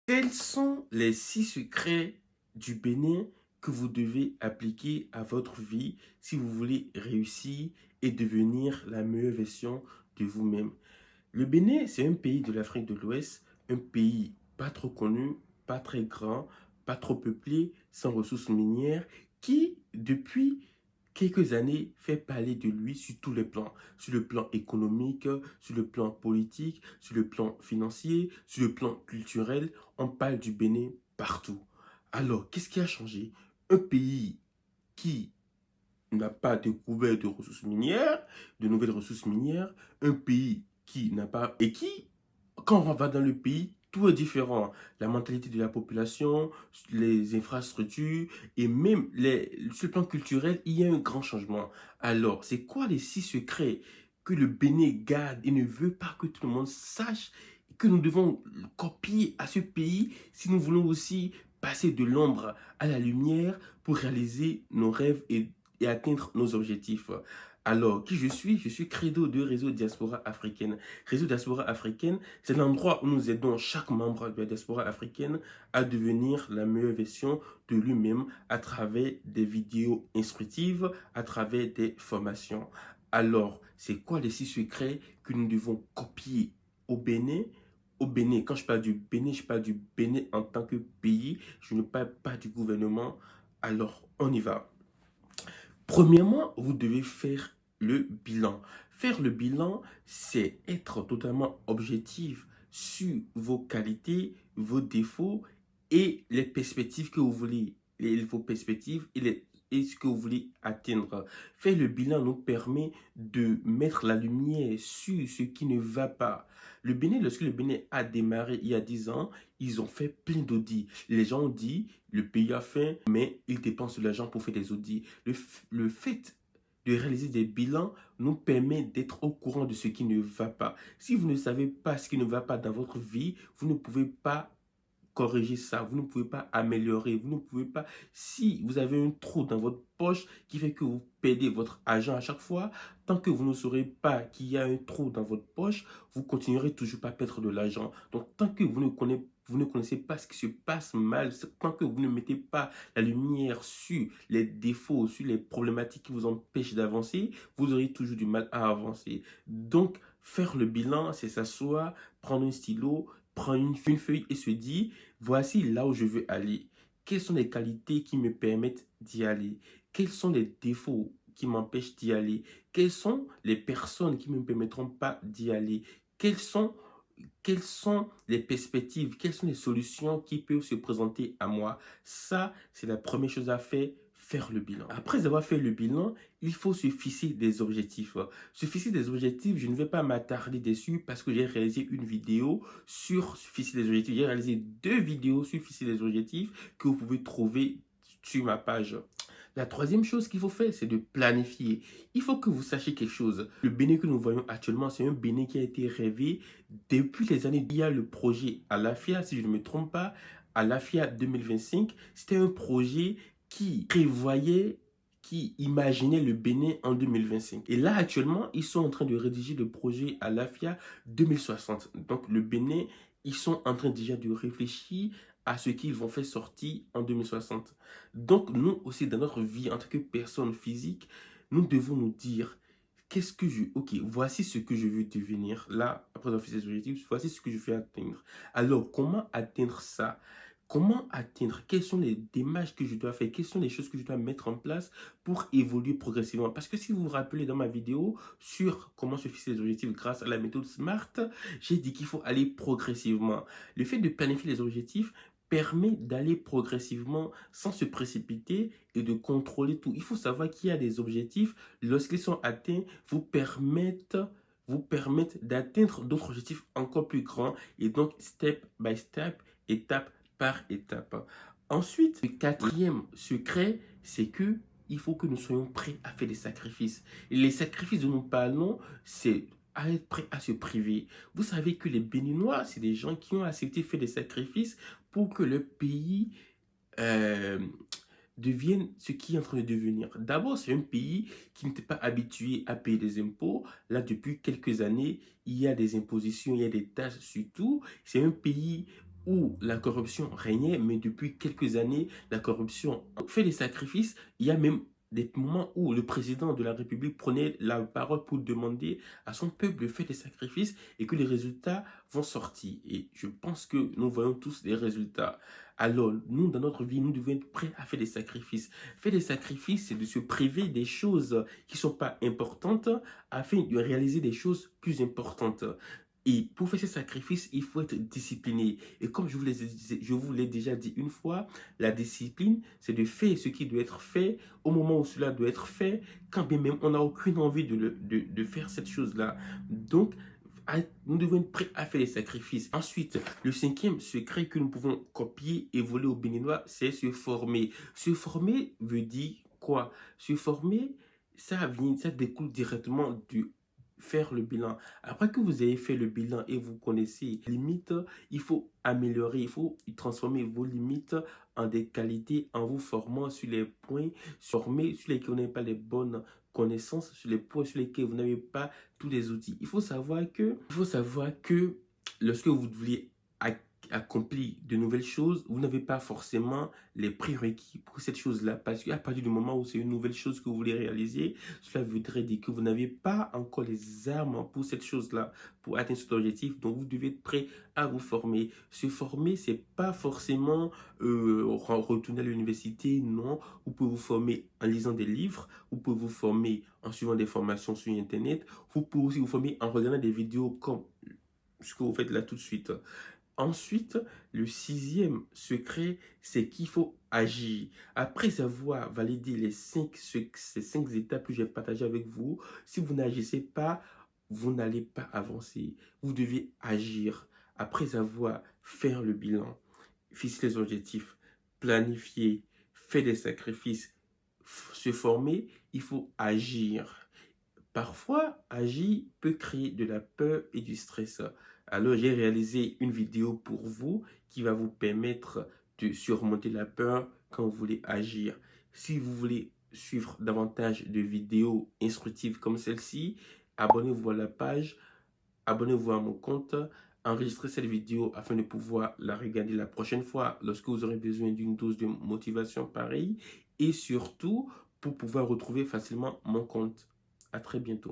Quels sont les 6 secrets du Bénin que vous devez appliquer à votre vie si vous voulez réussir et devenir la meilleure version de vous-même? Le Bénin, c'est un pays de l'Afrique de l'Ouest, un pays pas trop connu, pas très grand, pas trop peuplé, sans ressources minières, qui, depuis quelques années, fait parler de lui sur tous les plans. Sur le plan économique, sur le plan politique, sur le plan financier, sur le plan culturel. On parle du Bénin partout. Alors, qu'est-ce qui a changé? Un pays qui n'a pas découvert de ressources minières, de nouvelles ressources minières, un pays qui n'a pas... Et qui, quand on va dans le pays, tout est différent. La mentalité de la population, les infrastructures et même sur le plan culturel, il y a un grand changement. Alors, c'est quoi les 6 secrets que le Bénin garde et ne veut pas que tout le monde sache que nous devons copier à ce pays si nous voulons aussi passer de l'ombre à la lumière pour réaliser nos rêves et atteindre nos objectifs. Alors, qui je suis? Je suis Credo de Réseau Diaspora Africaine. Réseau Diaspora Africaine, c'est l'endroit où nous aidons chaque membre de la diaspora africaine à devenir la meilleure version de lui-même à travers des vidéos instructives, à travers des formations. Alors, c'est quoi les 6 secrets que nous devons copier au Bénin? Au Bénin, quand je parle du Bénin, je parle du Bénin en tant que pays, je ne parle pas du gouvernement. Alors, on y va. Premièrement, vous devez faire le bilan. Faire le bilan, c'est être totalement objectif sur vos qualités, vos défauts et les perspectives que vous voulez, vos perspectives et ce que vous voulez atteindre. Faire le bilan nous permet de mettre la lumière sur ce qui ne va pas. Le Bénin, lorsque le Bénin a démarré il y a 10 ans, ils ont fait plein d'audits. Les gens ont dit, le pays a faim, mais ils dépensent de l'argent pour faire des audits. Le fait de réaliser des bilans nous permet d'être au courant de ce qui ne va pas. Si vous ne savez pas ce qui ne va pas dans votre vie, vous ne pouvez pas corriger ça, vous ne pouvez pas améliorer, vous ne pouvez pas, si vous avez un trou dans votre poche qui fait que vous perdez votre argent à chaque fois, tant que vous ne saurez pas qu'il y a un trou dans votre poche, vous continuerez toujours pas à perdre de l'argent. Donc tant que vous ne connaissez pas ce qui se passe mal, tant que vous ne mettez pas la lumière sur les défauts, sur les problématiques qui vous empêchent d'avancer, vous aurez toujours du mal à avancer. Donc, faire le bilan, c'est s'asseoir, prendre un stylo, prendre une feuille et se dire, voici là où je veux aller. Quelles sont les qualités qui me permettent d'y aller? Quels sont les défauts qui m'empêchent d'y aller? Quelles sont les personnes qui ne me permettront pas d'y aller? Quelles sont, quelles sont les perspectives? Quelles sont les solutions qui peuvent se présenter à moi? Ça, c'est la première chose à faire. Faire le bilan. Après avoir fait le bilan, il faut se fixer des objectifs. Se fixer des objectifs, je ne vais pas m'attarder dessus parce que j'ai réalisé une vidéo sur fixer des objectifs. J'ai réalisé 2 vidéos sur fixer des objectifs que vous pouvez trouver sur ma page. La troisième chose qu'il faut faire, c'est de planifier. Il faut que vous sachiez quelque chose. Le Bénin que nous voyons actuellement, c'est un Bénin qui a été rêvé depuis les années. Il y a le projet Alafia, si je ne me trompe pas, Alafia 2025. C'était un projet qui prévoyait, qui imaginait le Bénin en 2025. Et là, actuellement, ils sont en train de rédiger le projet Alafia 2060. Donc, le Bénin, ils sont en train déjà de réfléchir à ce qu'ils vont faire sortir en 2060. Donc, nous aussi, dans notre vie, en tant que personne physique, nous devons nous dire, qu'est-ce que je... Ok, voici ce que je veux devenir. Là, après avoir fait ces objectifs, voici ce que je veux atteindre. Alors, comment atteindre ça? Comment atteindre? Quelles sont les démarches que je dois faire? Quelles sont les choses que je dois mettre en place pour évoluer progressivement? Parce que si vous vous rappelez dans ma vidéo sur comment se fixer les objectifs grâce à la méthode SMART, j'ai dit qu'il faut aller progressivement. Le fait de planifier les objectifs permet d'aller progressivement sans se précipiter et de contrôler tout. Il faut savoir qu'il y a des objectifs, lorsqu'ils sont atteints, vous permettent d'atteindre d'autres objectifs encore plus grands et donc step by step, étape par étape. Ensuite, le quatrième secret, c'est que il faut que nous soyons prêts à faire des sacrifices. Et les sacrifices dont nous parlons, c'est à être prêt à se priver. Vous savez que les Béninois, c'est des gens qui ont accepté de faire des sacrifices pour que le pays euh, devienne ce qu'il est en train de devenir. D'abord, c'est un pays qui n'était pas habitué à payer des impôts. Là, depuis quelques années, il y a des impositions, il y a des taxes sur tout. C'est un pays où la corruption régnait, mais depuis quelques années, la corruption fait des sacrifices. Il y a même des moments où le président de la République prenait la parole pour demander à son peuple de faire des sacrifices et que les résultats vont sortir. Et je pense que nous voyons tous les résultats. Alors, nous, dans notre vie, nous devons être prêts à faire des sacrifices. Faire des sacrifices, c'est de se priver des choses qui ne sont pas importantes afin de réaliser des choses plus importantes. Et pour faire ces sacrifices, il faut être discipliné. Et comme je vous l'ai déjà dit une fois, la discipline, c'est de faire ce qui doit être fait au moment où cela doit être fait, quand bien même on n'a aucune envie de faire cette chose-là. Donc, nous devons être prêts à faire les sacrifices. Ensuite, le cinquième secret que nous pouvons copier et voler au béninois, c'est se former. Se former veut dire quoi? Se former, ça découle directement du faire le bilan. Après que vous ayez fait le bilan et vous connaissez les limites, il faut améliorer, il faut transformer vos limites en des qualités en vous formant sur les points, formés sur lesquels vous n'avez pas les bonnes connaissances, sur les points sur lesquels vous n'avez pas tous les outils. Il faut savoir que lorsque vous voulez accomplir de nouvelles choses, vous n'avez pas forcément les prérequis pour cette chose-là. Parce qu'à partir du moment où c'est une nouvelle chose que vous voulez réaliser, cela voudrait dire que vous n'avez pas encore les armes pour cette chose-là, pour atteindre cet objectif. Donc, vous devez être prêt à vous former. Se former, c'est pas forcément retourner à l'université, non. Vous pouvez vous former en lisant des livres, vous pouvez vous former en suivant des formations sur Internet, vous pouvez aussi vous former en regardant des vidéos comme ce que vous faites là tout de suite. Ensuite, le sixième secret, c'est qu'il faut agir. Après avoir validé ces cinq étapes que j'ai partagées avec vous, si vous n'agissez pas, vous n'allez pas avancer. Vous devez agir. Après avoir fait le bilan, fixer les objectifs, planifier, faire des sacrifices, se former, il faut agir. Parfois, agir peut créer de la peur et du stress. Alors, j'ai réalisé une vidéo pour vous qui va vous permettre de surmonter la peur quand vous voulez agir. Si vous voulez suivre davantage de vidéos instructives comme celle-ci, abonnez-vous à la page, abonnez-vous à mon compte, enregistrez cette vidéo afin de pouvoir la regarder la prochaine fois lorsque vous aurez besoin d'une dose de motivation pareille et surtout pour pouvoir retrouver facilement mon compte. À très bientôt.